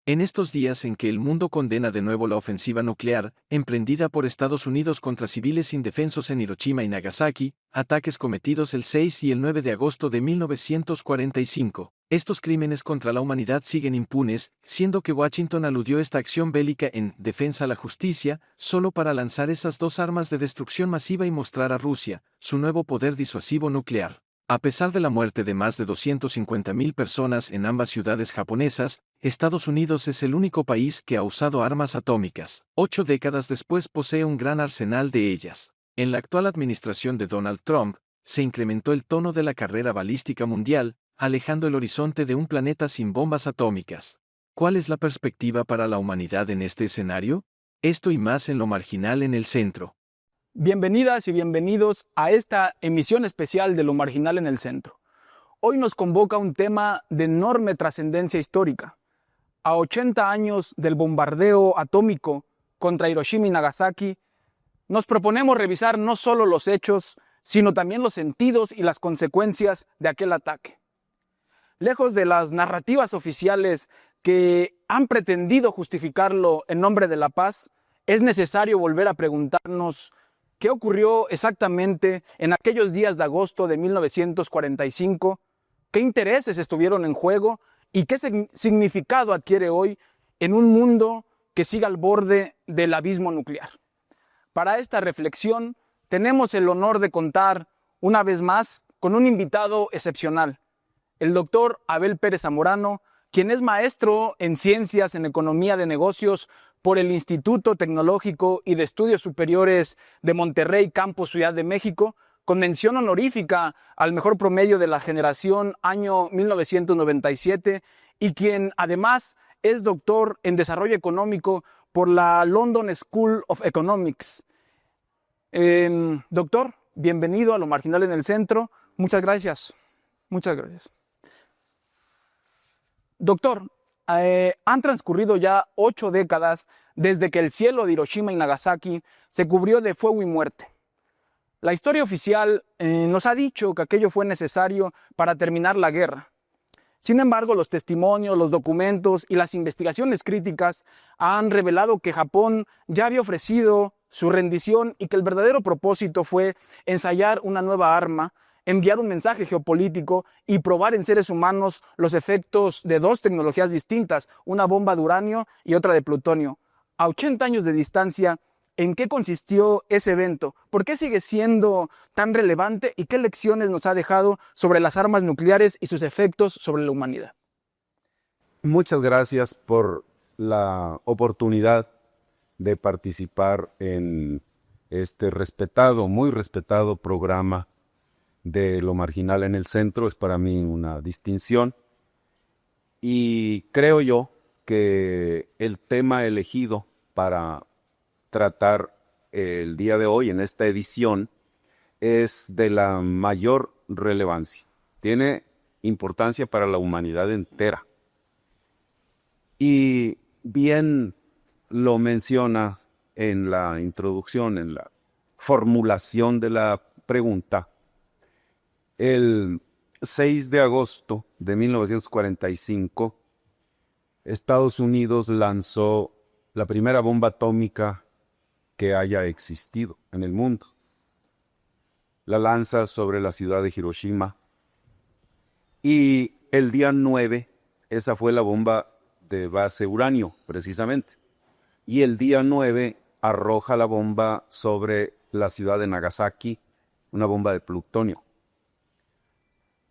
En estos días en que el mundo condena de nuevo la ofensiva nuclear, emprendida por Estados Unidos contra civiles indefensos en Hiroshima y Nagasaki, ataques cometidos el 6 y el 9 de agosto de 1945, estos crímenes contra la humanidad siguen impunes, siendo que Washington aludió esta acción bélica en «defensa a la justicia», solo para lanzar esas dos armas de destrucción masiva y mostrar a Rusia su nuevo poder disuasivo nuclear. A pesar de la muerte de más de 250.000 personas en ambas ciudades japonesas, Estados Unidos es el único país que ha usado armas atómicas. 8 décadas después posee un gran arsenal de ellas. En la actual administración de Donald Trump, se incrementó el tono de la carrera balística mundial, alejando el horizonte de un planeta sin bombas atómicas. ¿Cuál es la perspectiva para la humanidad en este escenario? Esto y más en Lo Marginal en el Centro. Bienvenidas y bienvenidos a esta emisión especial de Lo Marginal en el Centro. Hoy nos convoca un tema de enorme trascendencia histórica. A 80 años del bombardeo atómico contra Hiroshima y Nagasaki, nos proponemos revisar no solo los hechos, sino también los sentidos y las consecuencias de aquel ataque. Lejos de las narrativas oficiales que han pretendido justificarlo en nombre de la paz, es necesario volver a preguntarnos ¿qué ocurrió exactamente en aquellos días de agosto de 1945? ¿Qué intereses estuvieron en juego? ¿Y qué significado adquiere hoy en un mundo que sigue al borde del abismo nuclear? Para esta reflexión tenemos el honor de contar una vez más con un invitado excepcional, el doctor Abel Pérez Zamorano, quien es maestro en Ciencias en Economía de Negocios por el Instituto Tecnológico y de Estudios Superiores de Monterrey, Campus Ciudad de México, con mención honorífica al mejor promedio de la generación año 1997, y quien además es doctor en Desarrollo Económico por la London School of Economics. Doctor, bienvenido a Lo Marginal en el Centro. Muchas gracias. Muchas gracias. Doctor, han transcurrido ya 8 décadas desde que el cielo de Hiroshima y Nagasaki se cubrió de fuego y muerte. La historia oficial nos ha dicho que aquello fue necesario para terminar la guerra. Sin embargo, los testimonios, los documentos y las investigaciones críticas han revelado que Japón ya había ofrecido su rendición y que el verdadero propósito fue ensayar una nueva arma, enviar un mensaje geopolítico y probar en seres humanos los efectos de dos tecnologías distintas, una bomba de uranio y otra de plutonio. A 80 años de distancia, ¿en qué consistió ese evento? ¿Por qué sigue siendo tan relevante? ¿Y qué lecciones nos ha dejado sobre las armas nucleares y sus efectos sobre la humanidad? Muchas gracias por la oportunidad de participar en este muy respetado programa de Lo Marginal en el Centro. Es para mí una distinción y creo yo que el tema elegido para tratar el día de hoy en esta edición es de la mayor relevancia. Tiene importancia para la humanidad entera. Y bien lo mencionas en la introducción, en la formulación de la pregunta. El 6 de agosto de 1945, Estados Unidos lanzó la primera bomba atómica que haya existido en el mundo. La lanza sobre la ciudad de Hiroshima. Y el día 9, esa fue la bomba de base uranio, precisamente. Y el día 9 arroja la bomba sobre la ciudad de Nagasaki, una bomba de plutonio.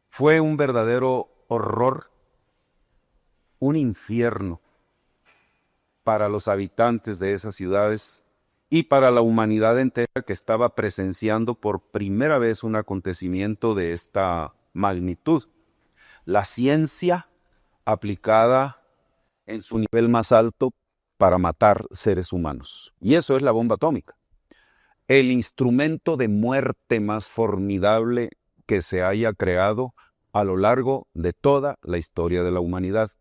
Fue un verdadero horror, un infierno para los habitantes de esas ciudades y para la humanidad entera que estaba presenciando por primera vez un acontecimiento de esta magnitud. La ciencia aplicada en su nivel más alto para matar seres humanos. Y eso es la bomba atómica. El instrumento de muerte más formidable que se haya creado a lo largo de toda la historia de la humanidad.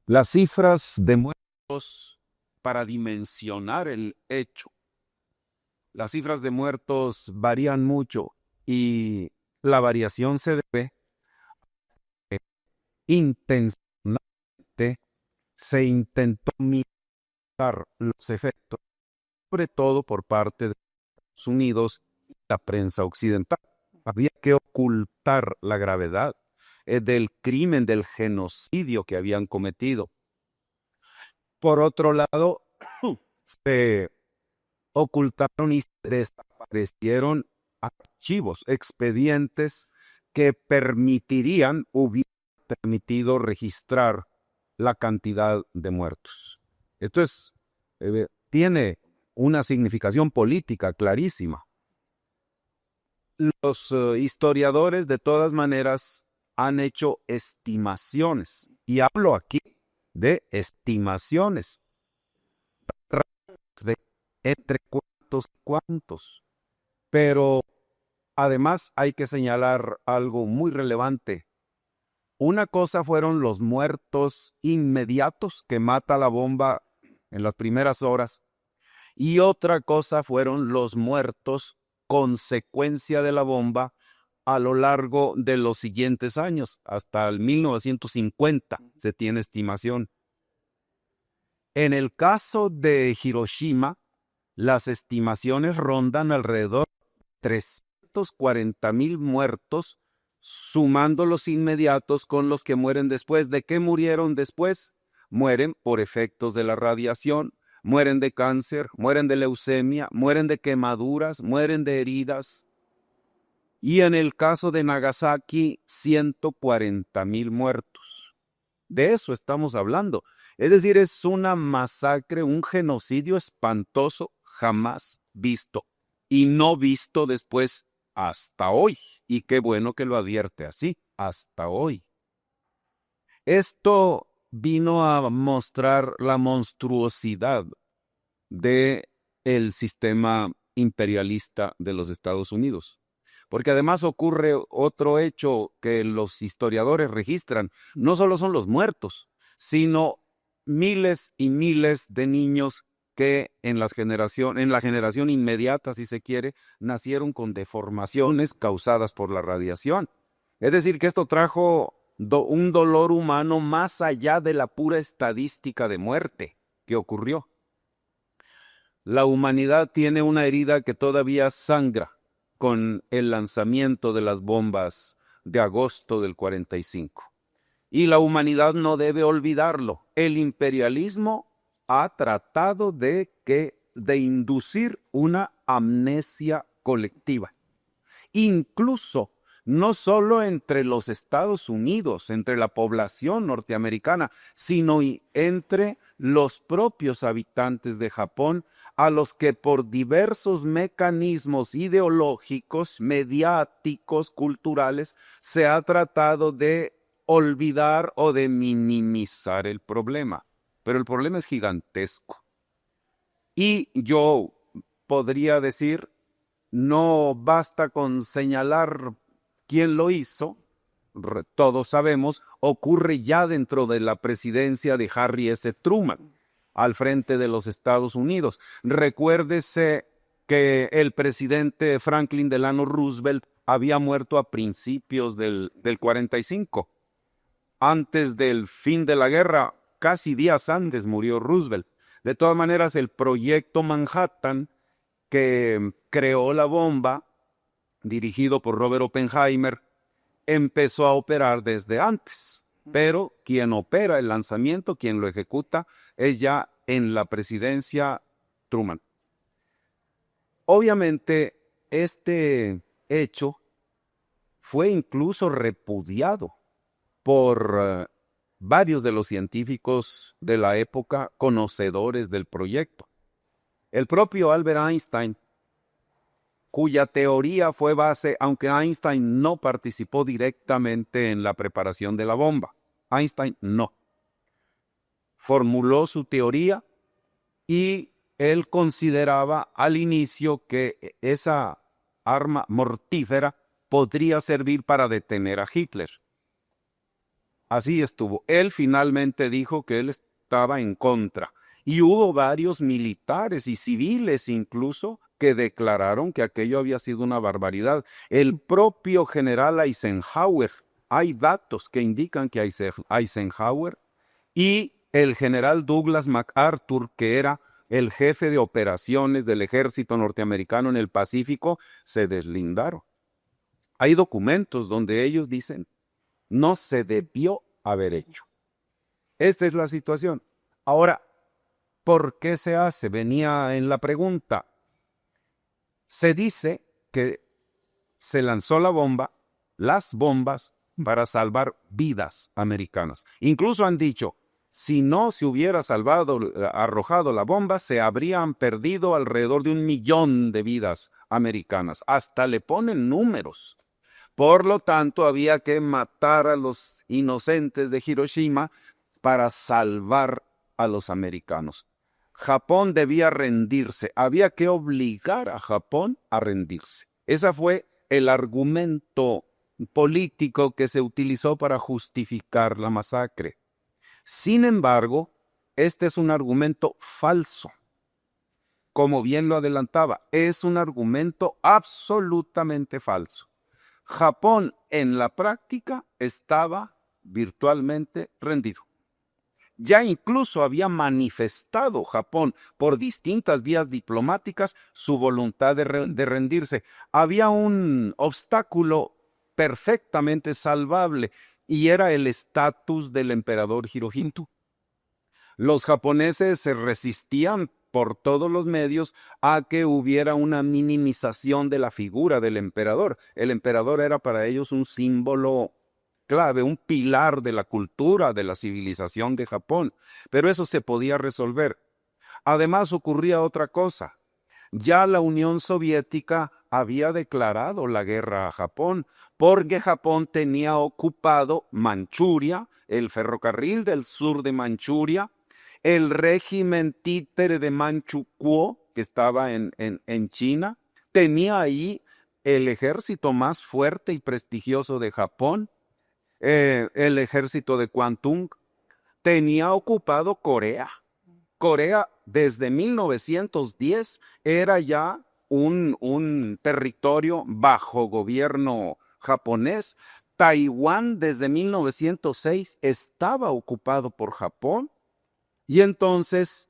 Las cifras de muertos para dimensionar el hecho. Las cifras de muertos varían mucho y la variación se debe a que intencionalmente se intentó minimizar los efectos, sobre todo por parte de Estados Unidos y la prensa occidental. Había que ocultar la gravedad del crimen, del genocidio que habían cometido. Por otro lado, se ocultaron y desaparecieron archivos, expedientes que hubieran permitido registrar la cantidad de muertos. Esto tiene una significación política clarísima. Los historiadores, de todas maneras, han hecho estimaciones, y hablo aquí de estimaciones, entre cuántos. Pero además hay que señalar algo muy relevante. Una cosa fueron los muertos inmediatos que mata la bomba en las primeras horas, y otra cosa fueron los muertos consecuencia de la bomba a lo largo de los siguientes años, hasta el 1950 se tiene estimación. En el caso de Hiroshima, las estimaciones rondan alrededor de 340,000 muertos, sumando los inmediatos con los que mueren después. ¿De qué murieron después? Mueren por efectos de la radiación, mueren de cáncer, mueren de leucemia, mueren de quemaduras, mueren de heridas. Y en el caso de Nagasaki, 140,000 muertos. De eso estamos hablando. Es decir, es una masacre, un genocidio espantoso jamás visto. Y no visto después hasta hoy. Y qué bueno que lo advierte así, hasta hoy. Esto vino a mostrar la monstruosidad del sistema imperialista de los Estados Unidos. Porque además ocurre otro hecho que los historiadores registran. No solo son los muertos, sino miles y miles de niños que en la generación inmediata, si se quiere, nacieron con deformaciones causadas por la radiación. Es decir, que esto trajo un dolor humano más allá de la pura estadística de muerte que ocurrió. La humanidad tiene una herida que todavía sangra con el lanzamiento de las bombas de agosto del 45. Y la humanidad no debe olvidarlo. El imperialismo ha tratado de inducir una amnesia colectiva. Incluso no solo entre los Estados Unidos, entre la población norteamericana, sino entre los propios habitantes de Japón, a los que por diversos mecanismos ideológicos, mediáticos, culturales, se ha tratado de olvidar o de minimizar el problema. Pero el problema es gigantesco. Y yo podría decir, no basta con señalar quién lo hizo, todos sabemos, ocurre ya dentro de la presidencia de Harry S. Truman, al frente de los Estados Unidos. Recuérdese que el presidente Franklin Delano Roosevelt había muerto a principios del 45. Antes del fin de la guerra, casi días antes murió Roosevelt. De todas maneras, el proyecto Manhattan, que creó la bomba, dirigido por Robert Oppenheimer, empezó a operar desde antes. Pero quien opera el lanzamiento, quien lo ejecuta, es ya en la presidencia Truman. Obviamente, este hecho fue incluso repudiado por varios de los científicos de la época conocedores del proyecto. El propio Albert Einstein, cuya teoría fue base, aunque Einstein no participó directamente en la preparación de la bomba. Einstein no. formuló su teoría y él consideraba al inicio que esa arma mortífera podría servir para detener a Hitler. Así estuvo. Él finalmente dijo que él estaba en contra. Y hubo varios militares y civiles incluso que declararon que aquello había sido una barbaridad. El propio general Eisenhower, hay datos que indican que Eisenhower y el general Douglas MacArthur, que era el jefe de operaciones del ejército norteamericano en el Pacífico, se deslindaron. Hay documentos donde ellos dicen, no se debió haber hecho. Esta es la situación. Ahora, ¿por qué se hace? Venía en la pregunta. Se dice que se lanzó las bombas, para salvar vidas americanas. Incluso han dicho, si no se hubiera arrojado la bomba, se habrían perdido alrededor de 1 millón de vidas americanas. Hasta le ponen números. Por lo tanto, había que matar a los inocentes de Hiroshima para salvar a los americanos. Japón debía rendirse. Había que obligar a Japón a rendirse. Ese fue el argumento político que se utilizó para justificar la masacre. Sin embargo, este es un argumento falso. Como bien lo adelantaba, es un argumento absolutamente falso. Japón en la práctica estaba virtualmente rendido. Ya incluso había manifestado Japón por distintas vías diplomáticas su voluntad de rendirse. Había un obstáculo perfectamente salvable y era el estatus del emperador Hirohito. Los japoneses se resistían por todos los medios a que hubiera una minimización de la figura del emperador. El emperador era para ellos un símbolo clave, un pilar de la cultura, de la civilización de Japón. Pero eso se podía resolver. Además ocurría otra cosa. Ya la Unión Soviética había declarado la guerra a Japón porque Japón tenía ocupado Manchuria, el ferrocarril del sur de Manchuria, el régimen títere de Manchukuo, que estaba en China, tenía ahí el ejército más fuerte y prestigioso de Japón, el ejército de Kwantung, tenía ocupado Corea. Corea desde 1910 era ya un territorio bajo gobierno japonés. Taiwán desde 1906 estaba ocupado por Japón y entonces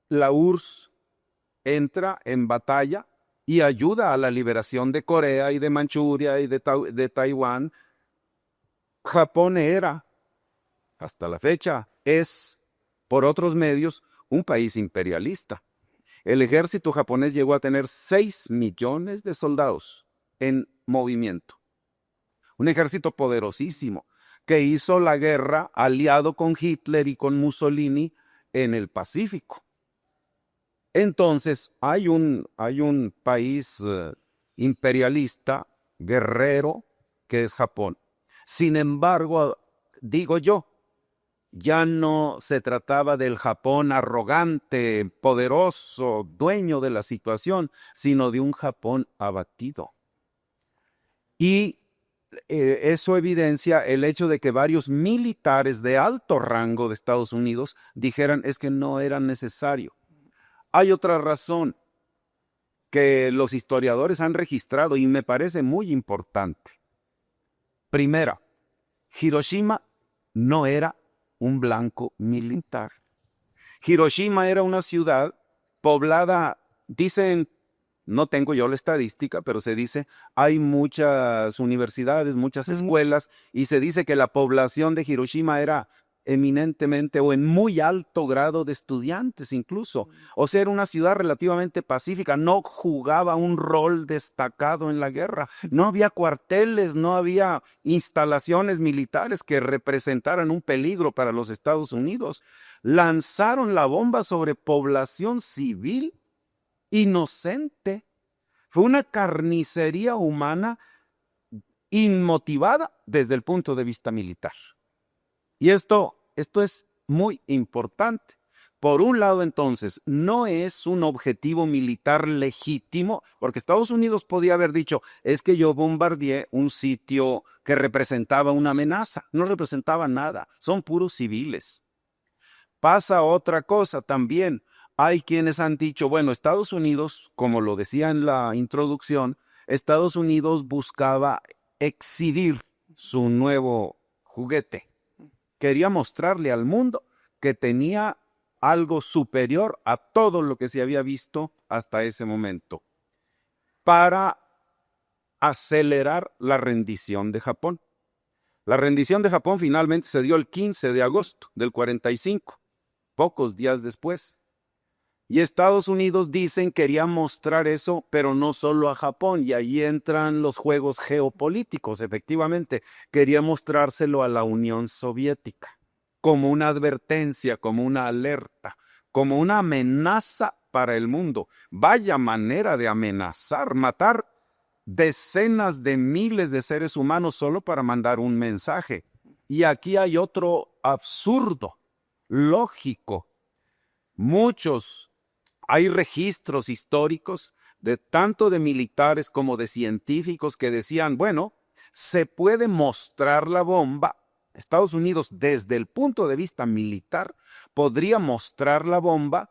la URSS entra en batalla y ayuda a la liberación de Corea y de Manchuria y de Taiwán. Japón era, hasta la fecha, es por otros medios, un país imperialista. El ejército japonés llegó a tener 6 millones de soldados en movimiento. Un ejército poderosísimo que hizo la guerra aliado con Hitler y con Mussolini en el Pacífico. Entonces, hay un país imperialista, guerrero, que es Japón. Sin embargo, digo yo, ya no se trataba del Japón arrogante, poderoso, dueño de la situación, sino de un Japón abatido. Y eso evidencia el hecho de que varios militares de alto rango de Estados Unidos dijeran es que no era necesario. Hay otra razón que los historiadores han registrado y me parece muy importante. Primera, Hiroshima no era un blanco militar. Hiroshima era una ciudad poblada, dicen, no tengo yo la estadística, pero se dice, hay muchas universidades, muchas escuelas, y se dice que la población de Hiroshima era eminentemente o en muy alto grado de estudiantes incluso. O sea, era una ciudad relativamente pacífica, no jugaba un rol destacado en la guerra. No había cuarteles, no había instalaciones militares que representaran un peligro para los Estados Unidos. Lanzaron la bomba sobre población civil inocente. Fue una carnicería humana inmotivada desde el punto de vista militar. Y esto es muy importante. Por un lado, entonces, no es un objetivo militar legítimo, porque Estados Unidos podía haber dicho, es que yo bombardeé un sitio que representaba una amenaza. No representaba nada, son puros civiles. Pasa otra cosa también. Hay quienes han dicho, bueno, Estados Unidos, como lo decía en la introducción, Estados Unidos buscaba exhibir su nuevo juguete. Quería mostrarle al mundo que tenía algo superior a todo lo que se había visto hasta ese momento, para acelerar la rendición de Japón. La rendición de Japón finalmente se dio el 15 de agosto del 45, pocos días después. Y Estados Unidos dicen quería mostrar eso, pero no solo a Japón, y ahí entran los juegos geopolíticos, efectivamente. Quería mostrárselo a la Unión Soviética, como una advertencia, como una alerta, como una amenaza para el mundo. Vaya manera de amenazar, matar decenas de miles de seres humanos solo para mandar un mensaje. Y aquí hay otro absurdo, lógico. Hay registros históricos de tanto de militares como de científicos que decían, bueno, se puede mostrar la bomba. Estados Unidos, desde el punto de vista militar, podría mostrar la bomba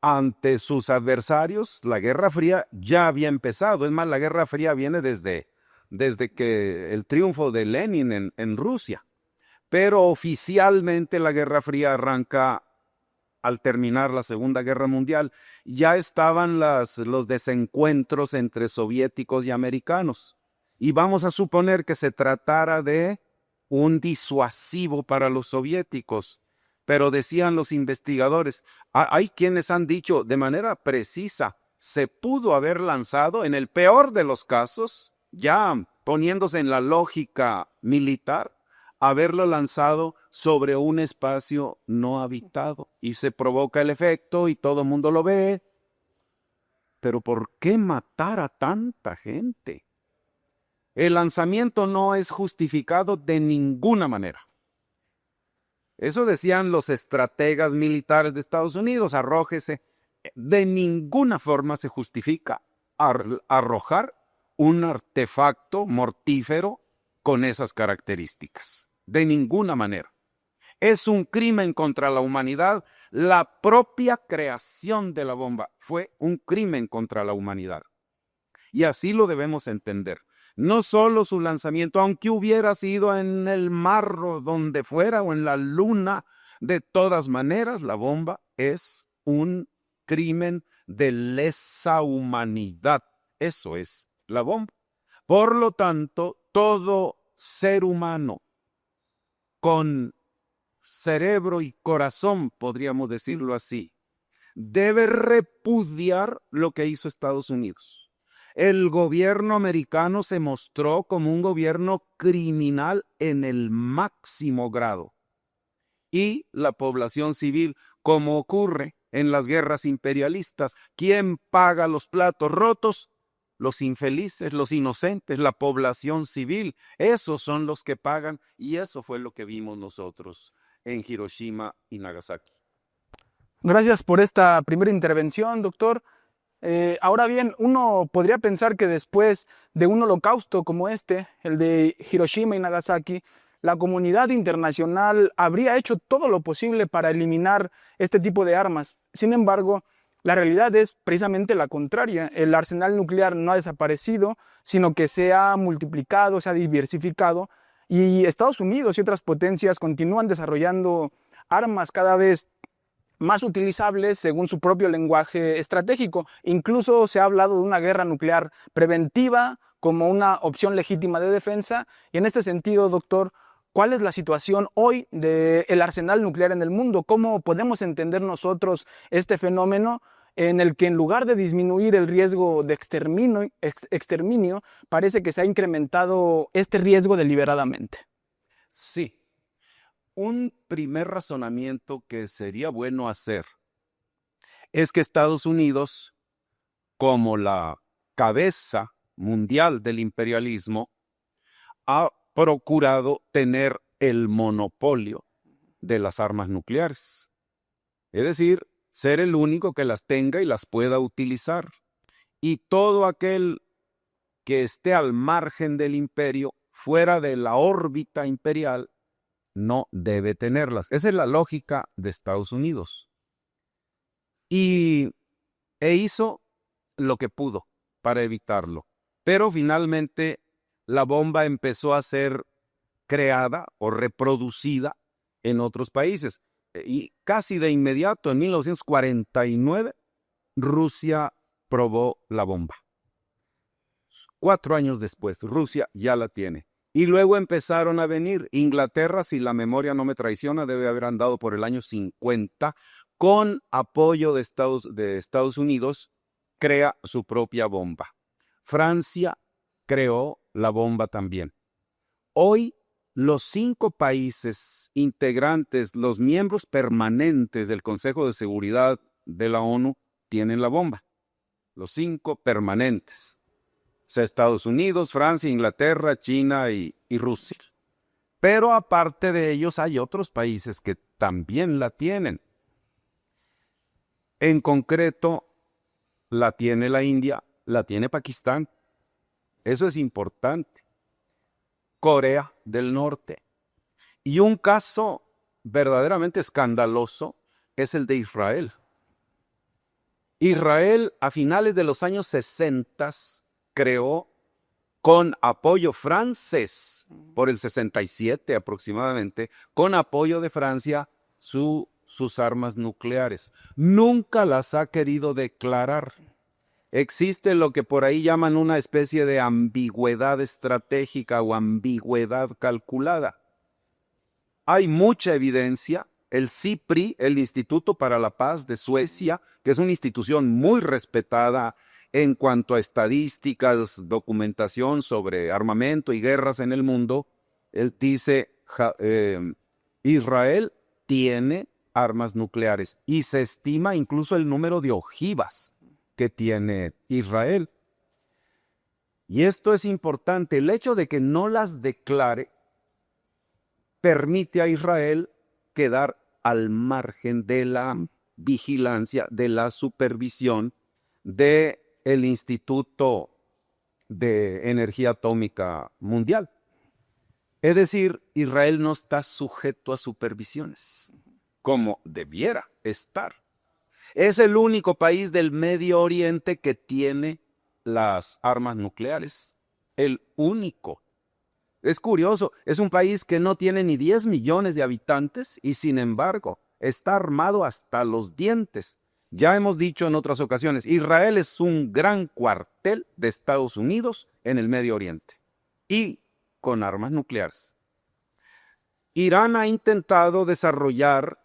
ante sus adversarios. La Guerra Fría ya había empezado. Es más, la Guerra Fría viene desde que el triunfo de Lenin en Rusia. Pero oficialmente la Guerra Fría arranca al terminar la Segunda Guerra Mundial. Ya estaban los desencuentros entre soviéticos y americanos. Y vamos a suponer que se tratara de un disuasivo para los soviéticos. Pero decían los investigadores, hay quienes han dicho de manera precisa, se pudo haber lanzado en el peor de los casos, ya poniéndose en la lógica militar, haberlo lanzado sobre un espacio no habitado y se provoca el efecto y todo el mundo lo ve. Pero ¿por qué matar a tanta gente? El lanzamiento no es justificado de ninguna manera. Eso decían los estrategas militares de Estados Unidos, arrójese. De ninguna forma se justifica arrojar un artefacto mortífero con esas características. De ninguna manera. Es un crimen contra la humanidad. La propia creación de la bomba fue un crimen contra la humanidad. Y así lo debemos entender. No solo su lanzamiento, aunque hubiera sido en el mar o donde fuera o en la luna, de todas maneras la bomba es un crimen de lesa humanidad. Eso es la bomba. Por lo tanto, todo ser humano con cerebro y corazón, podríamos decirlo así, debe repudiar lo que hizo Estados Unidos. El gobierno americano se mostró como un gobierno criminal en el máximo grado. Y la población civil, como ocurre en las guerras imperialistas, ¿quién paga los platos rotos? Los infelices, los inocentes, la población civil. Esos son los que pagan, y eso fue lo que vimos nosotros en Hiroshima y Nagasaki. Gracias por esta primera intervención, doctor. Ahora bien, uno podría pensar que después de un holocausto como este, el de Hiroshima y Nagasaki, la comunidad internacional habría hecho todo lo posible para eliminar este tipo de armas. Sin embargo, la realidad es precisamente la contraria. El arsenal nuclear no ha desaparecido, sino que se ha multiplicado, se ha diversificado, y Estados Unidos y otras potencias continúan desarrollando armas cada vez más utilizables según su propio lenguaje estratégico. Incluso se ha hablado de una guerra nuclear preventiva como una opción legítima de defensa. Y en este sentido, doctor, ¿cuál es la situación hoy del arsenal nuclear en el mundo? ¿Cómo podemos entender nosotros este fenómeno en el que, en lugar de disminuir el riesgo de exterminio, parece que se ha incrementado este riesgo deliberadamente? Sí. Un primer razonamiento que sería bueno hacer es que Estados Unidos, como la cabeza mundial del imperialismo, ha procurado tener el monopolio de las armas nucleares. Es decir, ser el único que las tenga y las pueda utilizar. Y todo aquel que esté al margen del imperio, fuera de la órbita imperial, no debe tenerlas. Esa es la lógica de Estados Unidos. E hizo lo que pudo para evitarlo. Pero finalmente la bomba empezó a ser creada o reproducida en otros países. Y casi de inmediato, en 1949, Rusia probó la bomba. 4 años después, Rusia ya la tiene. Y luego empezaron a venir. Inglaterra, si la memoria no me traiciona, debe haber andado por el año 50, con apoyo de Estados Unidos, crea su propia bomba. Francia creó la bomba también. Hoy, los 5 países integrantes, los miembros permanentes del Consejo de Seguridad de la ONU, tienen la bomba. Los 5 permanentes. O sea, Estados Unidos, Francia, Inglaterra, China y Rusia. Pero aparte de ellos hay otros países que también la tienen. En concreto, la tiene la India, la tiene Pakistán. Eso es importante. Corea del Norte. Y un caso verdaderamente escandaloso es el de Israel. Israel, a finales de los años 60, creó con apoyo francés, por el 67 aproximadamente, con apoyo de Francia, sus armas nucleares. Nunca las ha querido declarar. Existe lo que por ahí llaman una especie de ambigüedad estratégica o ambigüedad calculada. Hay mucha evidencia. El CIPRI, el Instituto para la Paz de Suecia, que es una institución muy respetada en cuanto a estadísticas, documentación sobre armamento y guerras en el mundo, él dice, Israel tiene armas nucleares y se estima incluso el número de ojivas que tiene Israel. Y esto es importante. El hecho de que no las declare permite a Israel quedar al margen de la vigilancia, de la supervisión del Instituto de Energía Atómica Mundial. Es decir, Israel no está sujeto a supervisiones, como debiera estar. Es el único país del Medio Oriente que tiene las armas nucleares. El único. Es curioso, es un país que no tiene ni 10 millones de habitantes y sin embargo está armado hasta los dientes. Ya hemos dicho en otras ocasiones, Israel es un gran cuartel de Estados Unidos en el Medio Oriente y con armas nucleares. Irán ha intentado desarrollar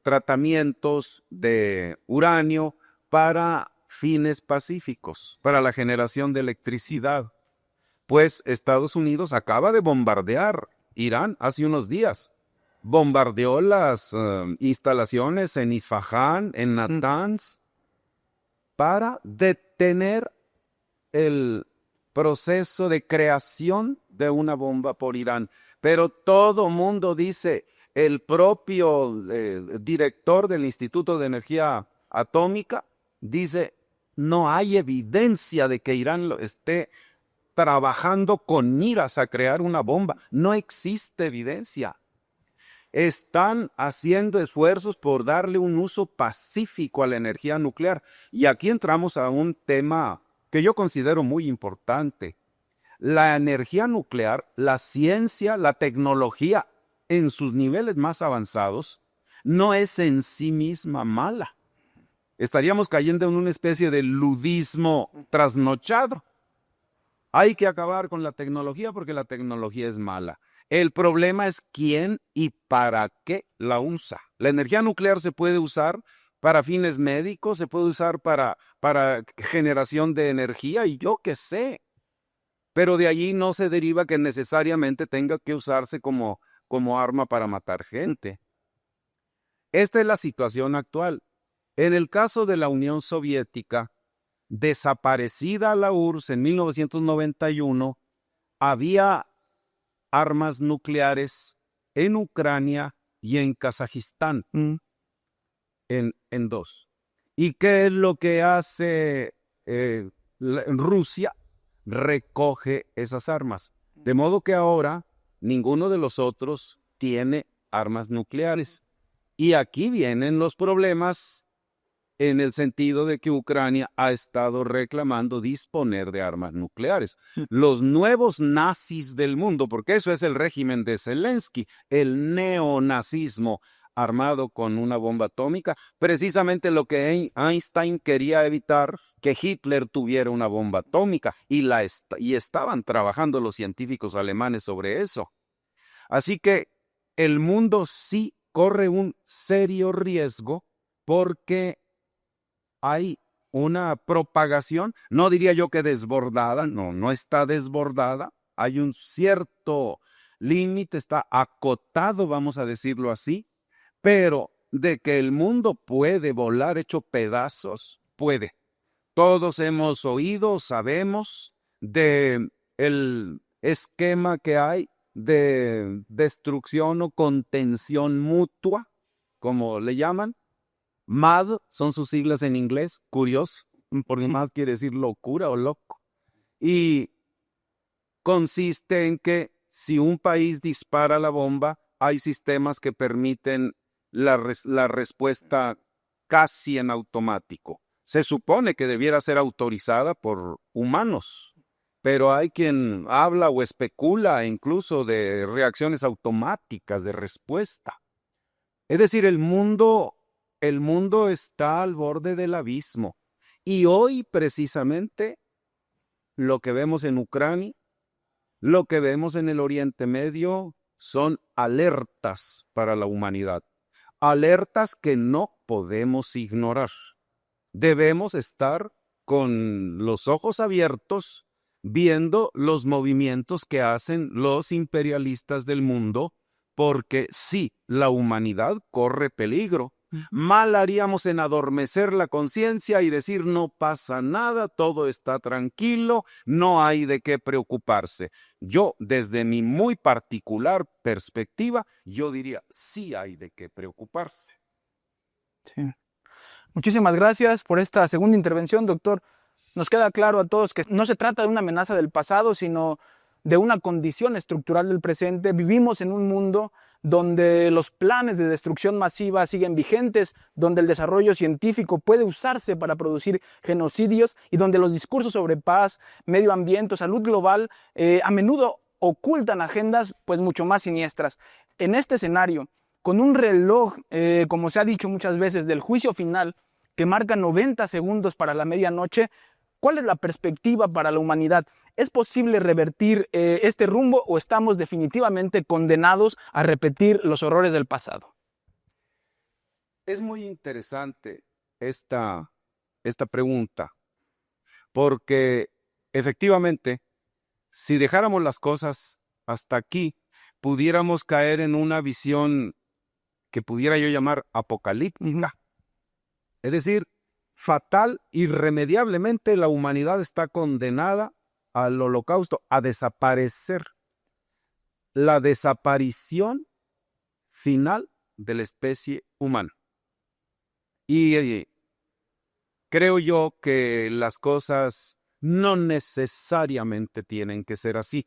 tratamientos de uranio para fines pacíficos, para la generación de electricidad. Pues Estados Unidos acaba de bombardear Irán hace unos días. Bombardeó las instalaciones en Isfahán, en Natanz, para detener el proceso de creación de una bomba por Irán. Pero todo mundo dice, el propio director del Instituto de Energía Atómica dice, no hay evidencia de que Irán lo esté trabajando con miras a crear una bomba. No existe evidencia. Están haciendo esfuerzos por darle un uso pacífico a la energía nuclear. Y aquí entramos a un tema que yo considero muy importante. La energía nuclear, la ciencia, la tecnología en sus niveles más avanzados, no es en sí misma mala. Estaríamos cayendo en una especie de ludismo trasnochado. Hay que acabar con la tecnología porque la tecnología es mala. El problema es quién y para qué la usa. La energía nuclear se puede usar para fines médicos, se puede usar para generación de energía y yo qué sé. Pero de allí no se deriva que necesariamente tenga que usarse como arma para matar gente. Esta es la situación actual. En el caso de la Unión Soviética, desaparecida la URSS en 1991, había armas nucleares en Ucrania y en Kazajistán, Mm. en dos. ¿Y qué es lo que hace Rusia? Recoge esas armas. De modo que ahora ninguno de los otros tiene armas nucleares. Y aquí vienen los problemas en el sentido de que Ucrania ha estado reclamando disponer de armas nucleares. Los nuevos nazis del mundo, porque eso es el régimen de Zelensky, el neonazismo armado con una bomba atómica, precisamente lo que Einstein quería evitar, que Hitler tuviera una bomba atómica, y estaban trabajando los científicos alemanes sobre eso. Así que el mundo sí corre un serio riesgo porque hay una propagación, no diría yo que desbordada, no está desbordada, hay un cierto límite, está acotado, vamos a decirlo así, pero de que el mundo puede volar hecho pedazos, puede. Todos hemos oído, sabemos de el esquema que hay de destrucción o contención mutua, como le llaman. MAD son sus siglas en inglés, curioso, porque MAD quiere decir locura o loco. Y consiste en que si un país dispara la bomba, hay sistemas que permiten la respuesta casi en automático. Se supone que debiera ser autorizada por humanos, pero hay quien habla o especula incluso de reacciones automáticas de respuesta. Es decir, el mundo está al borde del abismo. Y hoy precisamente lo que vemos en Ucrania, lo que vemos en el Oriente Medio son alertas para la humanidad. Alertas que no podemos ignorar. Debemos estar con los ojos abiertos viendo los movimientos que hacen los imperialistas del mundo, porque sí, la humanidad corre peligro. Mal haríamos en adormecer la conciencia y decir no pasa nada, todo está tranquilo, no hay de qué preocuparse. Yo, desde mi muy particular perspectiva, yo diría sí hay de qué preocuparse. Sí. Muchísimas gracias por esta segunda intervención, doctor. Nos queda claro a todos que no se trata de una amenaza del pasado, sino de una condición estructural del presente. Vivimos en un mundo donde los planes de destrucción masiva siguen vigentes, donde el desarrollo científico puede usarse para producir genocidios y donde los discursos sobre paz, medio ambiente, salud global a menudo ocultan agendas pues mucho más siniestras. En este escenario, con un reloj, como se ha dicho muchas veces, del juicio final, que marca 90 segundos para la medianoche, ¿cuál es la perspectiva para la humanidad? ¿Es posible revertir este rumbo o estamos definitivamente condenados a repetir los horrores del pasado? Es muy interesante esta pregunta, porque efectivamente, si dejáramos las cosas hasta aquí, pudiéramos caer en una visión que pudiera yo llamar apocalíptica. Es decir, fatal, irremediablemente la humanidad está condenada al holocausto, a desaparecer. La desaparición final de la especie humana. Y creo yo que las cosas no necesariamente tienen que ser así.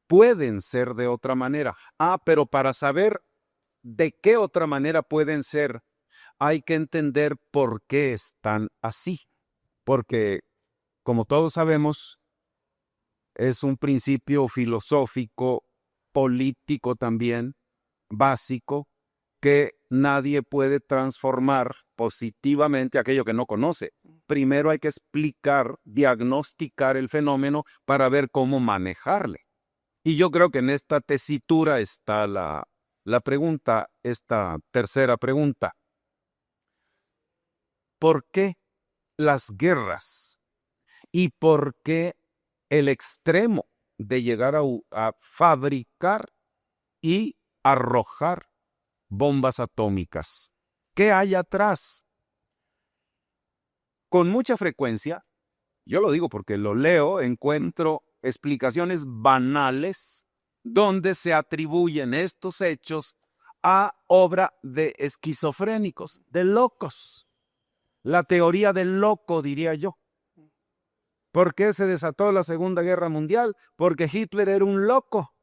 Pueden ser de otra manera. Pero para saber de qué otra manera pueden ser, hay que entender por qué están así. Porque, como todos sabemos, es un principio filosófico, político también, básico, que nadie puede transformar positivamente aquello que no conoce. Primero hay que explicar, diagnosticar el fenómeno para ver cómo manejarle. Y yo creo que en esta tesitura está la pregunta, esta tercera pregunta. ¿Por qué las guerras? ¿Y por qué el extremo de llegar a fabricar y arrojar bombas atómicas? ¿Qué hay atrás? Con mucha frecuencia, yo lo digo porque lo leo, encuentro explicaciones banales donde se atribuyen estos hechos a obra de esquizofrénicos, de locos. La teoría del loco, diría yo. ¿Por qué se desató la Segunda Guerra Mundial? Porque Hitler era un loco.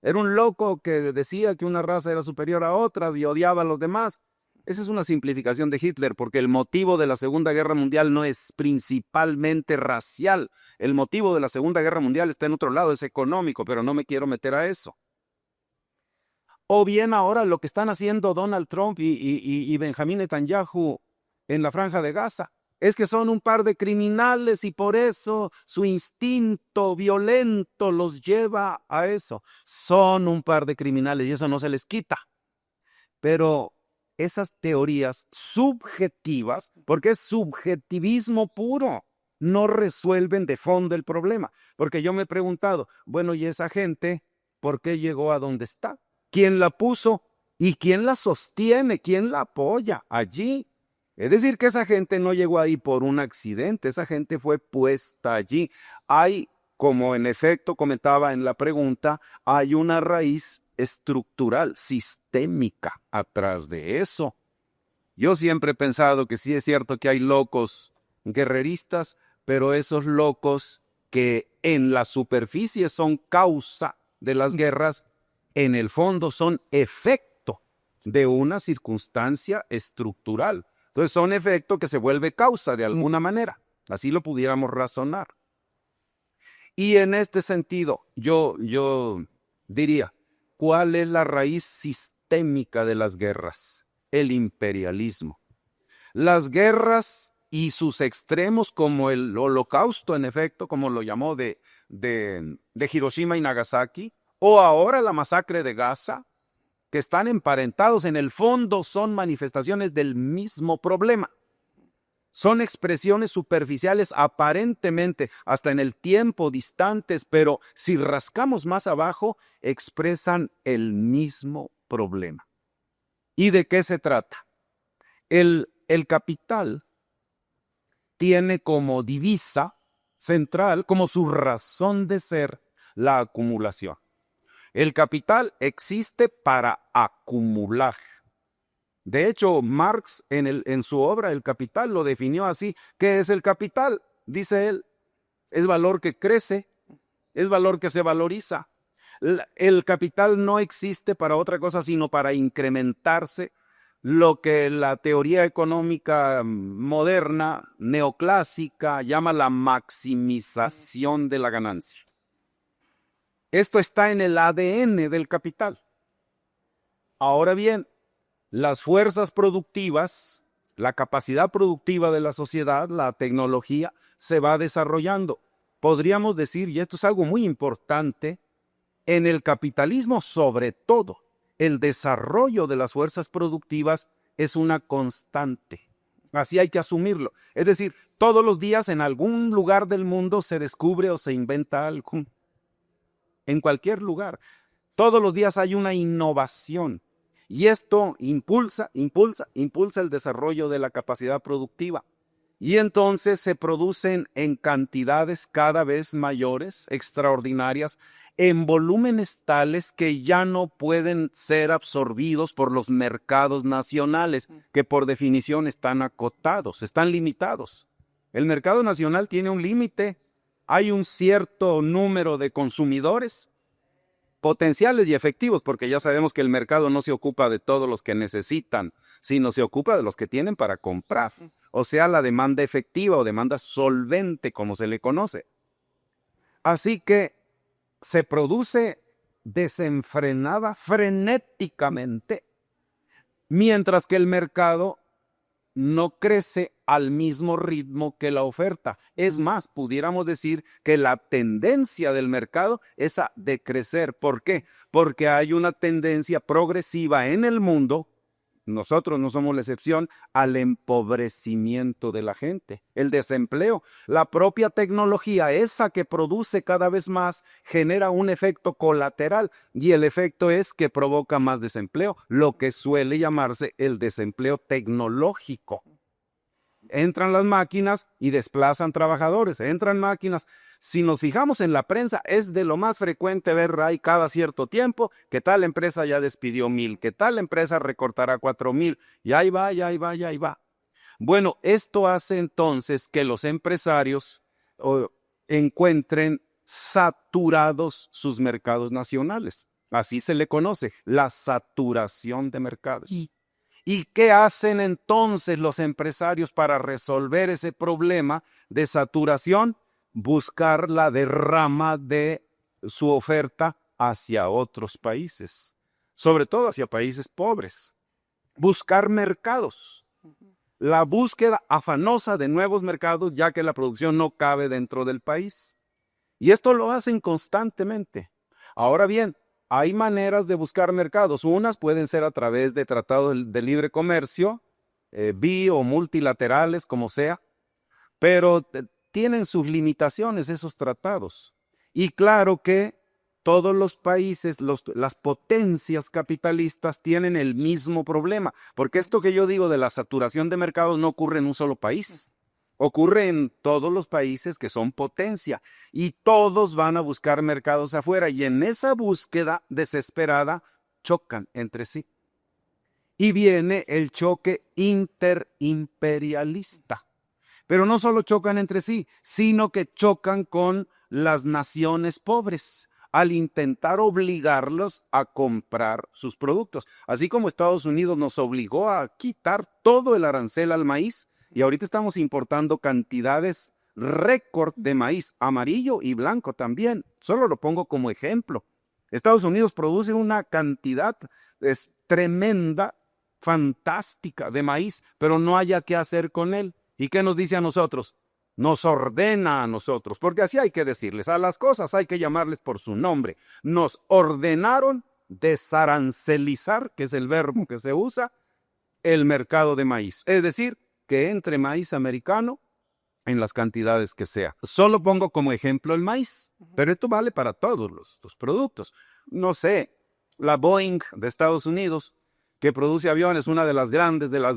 Era un loco que decía que una raza era superior a otras y odiaba a los demás. Esa es una simplificación de Hitler, porque el motivo de la Segunda Guerra Mundial no es principalmente racial. El motivo de la Segunda Guerra Mundial está en otro lado, es económico, pero no me quiero meter a eso. O bien ahora lo que están haciendo Donald Trump y Benjamín Netanyahu en la Franja de Gaza es que son un par de criminales y por eso su instinto violento los lleva a eso. Son un par de criminales y eso no se les quita. Pero esas teorías subjetivas, porque es subjetivismo puro, no resuelven de fondo el problema. Porque yo me he preguntado, bueno, ¿y esa gente por qué llegó a donde está? ¿Quién la puso? ¿Y quién la sostiene? ¿Quién la apoya allí? Es decir, que esa gente no llegó ahí por un accidente, esa gente fue puesta allí. Hay, como en efecto comentaba en la pregunta, hay una raíz estructural, sistémica atrás de eso. Yo siempre he pensado que sí es cierto que hay locos guerreristas, pero esos locos que en la superficie son causa de las guerras, en el fondo son efecto de una circunstancia estructural. Entonces son efecto que se vuelve causa de alguna manera. Así lo pudiéramos razonar. Y en este sentido, yo diría, ¿cuál es la raíz sistémica de las guerras? El imperialismo. Las guerras y sus extremos, como el Holocausto, en efecto, como lo llamó de Hiroshima y Nagasaki, o ahora la masacre de Gaza, que están emparentados, en el fondo son manifestaciones del mismo problema. Son expresiones superficiales aparentemente, hasta en el tiempo distantes, pero si rascamos más abajo, expresan el mismo problema. ¿Y de qué se trata? El capital tiene como divisa central, como su razón de ser, la acumulación. El capital existe para acumular. De hecho, Marx en su obra El Capital lo definió así. ¿Qué es el capital? Dice él, es valor que crece, es valor que se valoriza. El capital no existe para otra cosa sino para incrementarse, lo que la teoría económica moderna, neoclásica, llama la maximización de la ganancia. Esto está en el ADN del capital. Ahora bien, las fuerzas productivas, la capacidad productiva de la sociedad, la tecnología, se va desarrollando. Podríamos decir, y esto es algo muy importante, en el capitalismo sobre todo, el desarrollo de las fuerzas productivas es una constante. Así hay que asumirlo. Es decir, todos los días en algún lugar del mundo se descubre o se inventa algo. En cualquier lugar. Todos los días hay una innovación. Y esto impulsa el desarrollo de la capacidad productiva. Y entonces se producen en cantidades cada vez mayores, extraordinarias, en volúmenes tales que ya no pueden ser absorbidos por los mercados nacionales, que por definición están acotados, están limitados. El mercado nacional tiene un límite, hay un cierto número de consumidores potenciales y efectivos, porque ya sabemos que el mercado no se ocupa de todos los que necesitan, sino se ocupa de los que tienen para comprar, o sea, la demanda efectiva o demanda solvente, como se le conoce. Así que se produce desenfrenada, frenéticamente, mientras que el mercado no crece al mismo ritmo que la oferta. Es más, pudiéramos decir que la tendencia del mercado es a decrecer. ¿Por qué? Porque hay una tendencia progresiva en el mundo, nosotros no somos la excepción, al empobrecimiento de la gente, el desempleo. La propia tecnología, esa que produce cada vez más, genera un efecto colateral y el efecto es que provoca más desempleo, lo que suele llamarse el desempleo tecnológico. Entran las máquinas y desplazan trabajadores, entran máquinas. Si nos fijamos en la prensa, es de lo más frecuente ver ahí cada cierto tiempo que tal empresa ya despidió 1,000, que tal empresa recortará 4,000, y ahí va, y ahí va, y ahí va. Bueno, esto hace entonces que los empresarios encuentren saturados sus mercados nacionales. Así se le conoce, la saturación de mercados. ¿Y qué hacen entonces los empresarios para resolver ese problema de saturación? Buscar la derrama de su oferta hacia otros países, sobre todo hacia países pobres. Buscar mercados. La búsqueda afanosa de nuevos mercados, ya que la producción no cabe dentro del país. Y esto lo hacen constantemente. Ahora bien, hay maneras de buscar mercados. Unas pueden ser a través de tratados de libre comercio, bi o multilaterales, como sea, pero tienen sus limitaciones esos tratados. Y claro que todos los países, las potencias capitalistas tienen el mismo problema, porque esto que yo digo de la saturación de mercados no ocurre en un solo país. Ocurre en todos los países que son potencia y todos van a buscar mercados afuera y en esa búsqueda desesperada chocan entre sí. Y viene el choque interimperialista. Pero no solo chocan entre sí, sino que chocan con las naciones pobres al intentar obligarlos a comprar sus productos. Así como Estados Unidos nos obligó a quitar todo el arancel al maíz, y ahorita estamos importando cantidades récord de maíz, amarillo y blanco también. Solo lo pongo como ejemplo. Estados Unidos produce una cantidad tremenda, fantástica de maíz, pero no haya qué hacer con él. ¿Y qué nos dice a nosotros? Nos ordena a nosotros, porque así hay que decirles, a las cosas hay que llamarles por su nombre. Nos ordenaron desarancelizar, que es el verbo que se usa, el mercado de maíz. Es decir, que entre maíz americano en las cantidades que sea. Solo pongo como ejemplo el maíz, pero esto vale para todos los productos. No sé, la Boeing de Estados Unidos, que produce aviones, una de las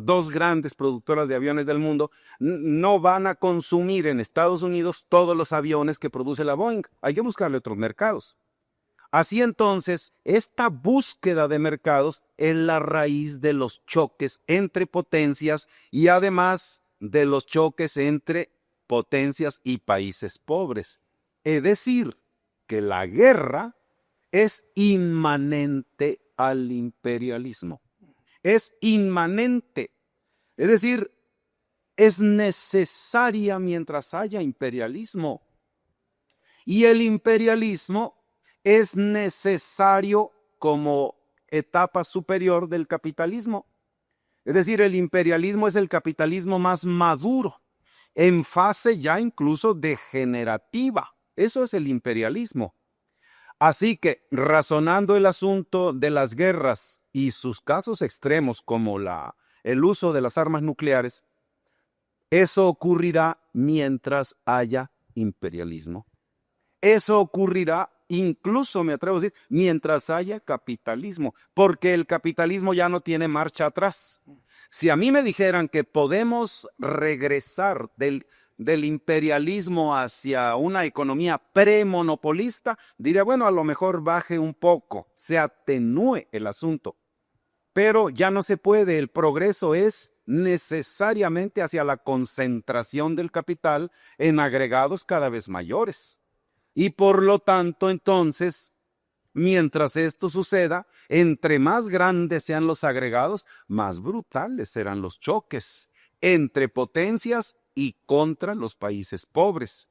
dos grandes productoras de aviones del mundo, no van a consumir en Estados Unidos todos los aviones que produce la Boeing. Hay que buscarle otros mercados. Así entonces, esta búsqueda de mercados es la raíz de los choques entre potencias y además de los choques entre potencias y países pobres. Es decir, que la guerra es inmanente al imperialismo. Es inmanente. Es decir, es necesaria mientras haya imperialismo. Y el imperialismo es necesario como etapa superior del capitalismo. Es decir, el imperialismo es el capitalismo más maduro, en fase ya incluso degenerativa. Eso es el imperialismo. Así que, razonando el asunto de las guerras y sus casos extremos como el uso de las armas nucleares, eso ocurrirá mientras haya imperialismo. Eso ocurrirá incluso, me atrevo a decir, mientras haya capitalismo, porque el capitalismo ya no tiene marcha atrás. Si a mí me dijeran que podemos regresar del imperialismo hacia una economía premonopolista, diría, bueno, a lo mejor baje un poco, se atenúe el asunto. Pero ya no se puede, el progreso es necesariamente hacia la concentración del capital en agregados cada vez mayores. Y por lo tanto, entonces, mientras esto suceda, entre más grandes sean los agregados, más brutales serán los choques entre potencias y contra los países pobres.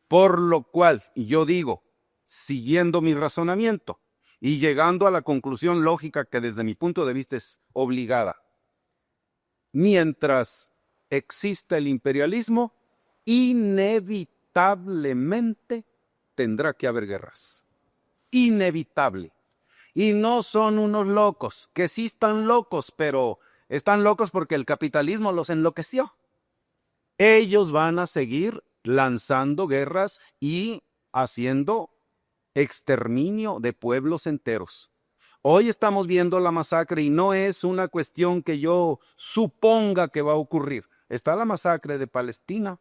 Por lo cual, yo digo, siguiendo mi razonamiento y llegando a la conclusión lógica que desde mi punto de vista es obligada, mientras exista el imperialismo, inevitablemente tendrá que haber guerras. Inevitable. Y no son unos locos, que sí están locos, pero están locos porque el capitalismo los enloqueció. Ellos van a seguir lanzando guerras y haciendo exterminio de pueblos enteros. Hoy estamos viendo la masacre y no es una cuestión que yo suponga que va a ocurrir. está la masacre de Palestina,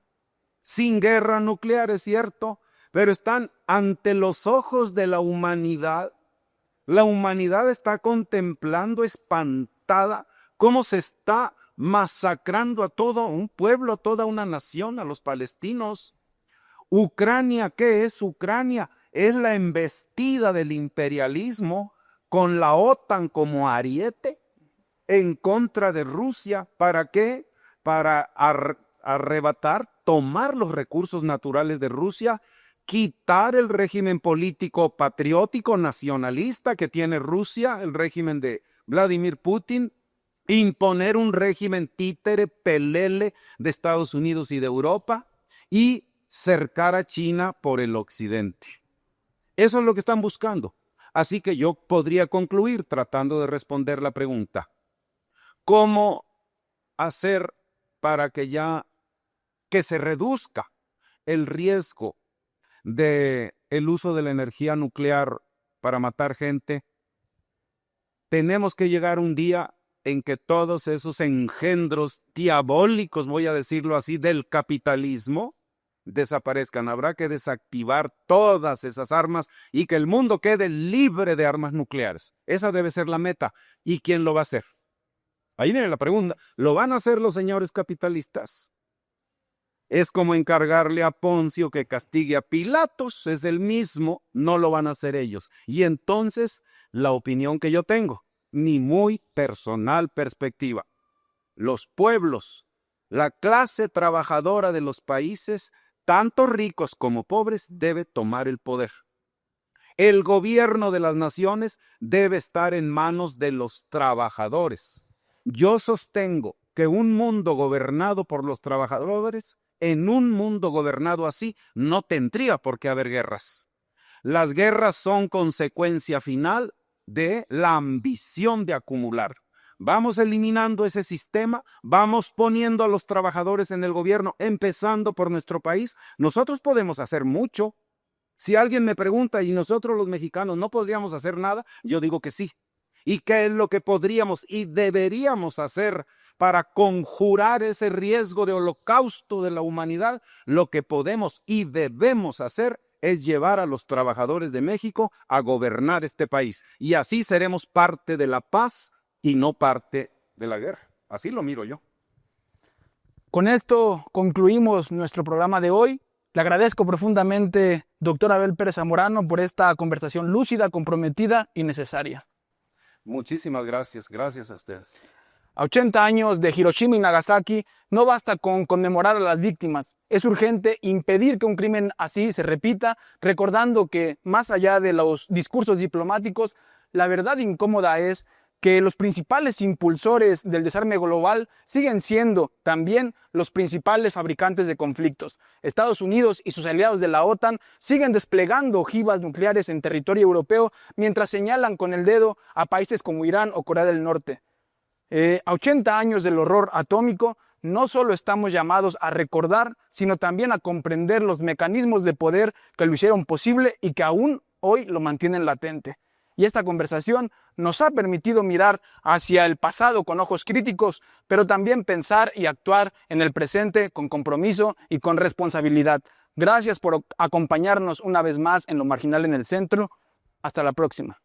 sin guerra nuclear, es cierto, pero están ante los ojos de la humanidad. La humanidad está contemplando espantada cómo se está masacrando a todo un pueblo, a toda una nación, a los palestinos. Ucrania, ¿qué es Ucrania? Es la embestida del imperialismo con la OTAN como ariete en contra de Rusia. ¿Para qué? Para arrebatar, tomar los recursos naturales de Rusia, quitar el régimen político patriótico nacionalista que tiene Rusia, el régimen de Vladimir Putin, imponer un régimen títere, pelele de Estados Unidos y de Europa y cercar a China por el occidente. Eso es lo que están buscando. Así que yo podría concluir tratando de responder la pregunta: ¿cómo hacer para que se reduzca el riesgo del uso de la energía nuclear para matar gente? Tenemos que llegar un día en que todos esos engendros diabólicos, voy a decirlo así, del capitalismo desaparezcan. Habrá que desactivar todas esas armas y que el mundo quede libre de armas nucleares. Esa debe ser la meta. ¿Y quién lo va a hacer? Ahí viene la pregunta. ¿Lo van a hacer los señores capitalistas? Es como encargarle a Poncio que castigue a Pilatos. Es el mismo. No lo van a hacer ellos. Y entonces, la opinión que yo tengo, mi muy personal perspectiva, los pueblos, la clase trabajadora de los países, tanto ricos como pobres, debe tomar el poder. El gobierno de las naciones debe estar en manos de los trabajadores. Yo sostengo que un mundo gobernado por los trabajadores, en un mundo gobernado así, no tendría por qué haber guerras. Las guerras son consecuencia final de la ambición de acumular. Vamos eliminando ese sistema, vamos poniendo a los trabajadores en el gobierno, empezando por nuestro país. Nosotros podemos hacer mucho. Si alguien me pregunta, ¿y nosotros los mexicanos no podríamos hacer nada? Yo digo que sí. ¿Y qué es lo que podríamos y deberíamos hacer para conjurar ese riesgo de holocausto de la humanidad? Lo que podemos y debemos hacer es llevar a los trabajadores de México a gobernar este país. Y así seremos parte de la paz y no parte de la guerra. Así lo miro yo. Con esto concluimos nuestro programa de hoy. Le agradezco profundamente, doctor Abel Pérez Zamorano, por esta conversación lúcida, comprometida y necesaria. Muchísimas gracias. Gracias a ustedes. A 80 años de Hiroshima y Nagasaki, no basta con conmemorar a las víctimas. Es urgente impedir que un crimen así se repita, recordando que, más allá de los discursos diplomáticos, la verdad incómoda es que los principales impulsores del desarme global siguen siendo también los principales fabricantes de conflictos. Estados Unidos y sus aliados de la OTAN siguen desplegando ojivas nucleares en territorio europeo mientras señalan con el dedo a países como Irán o Corea del Norte. A 80 años del horror atómico, no solo estamos llamados a recordar, sino también a comprender los mecanismos de poder que lo hicieron posible y que aún hoy lo mantienen latente. Y esta conversación nos ha permitido mirar hacia el pasado con ojos críticos, pero también pensar y actuar en el presente con compromiso y con responsabilidad. Gracias por acompañarnos una vez más en Lo Marginal en el Centro. Hasta la próxima.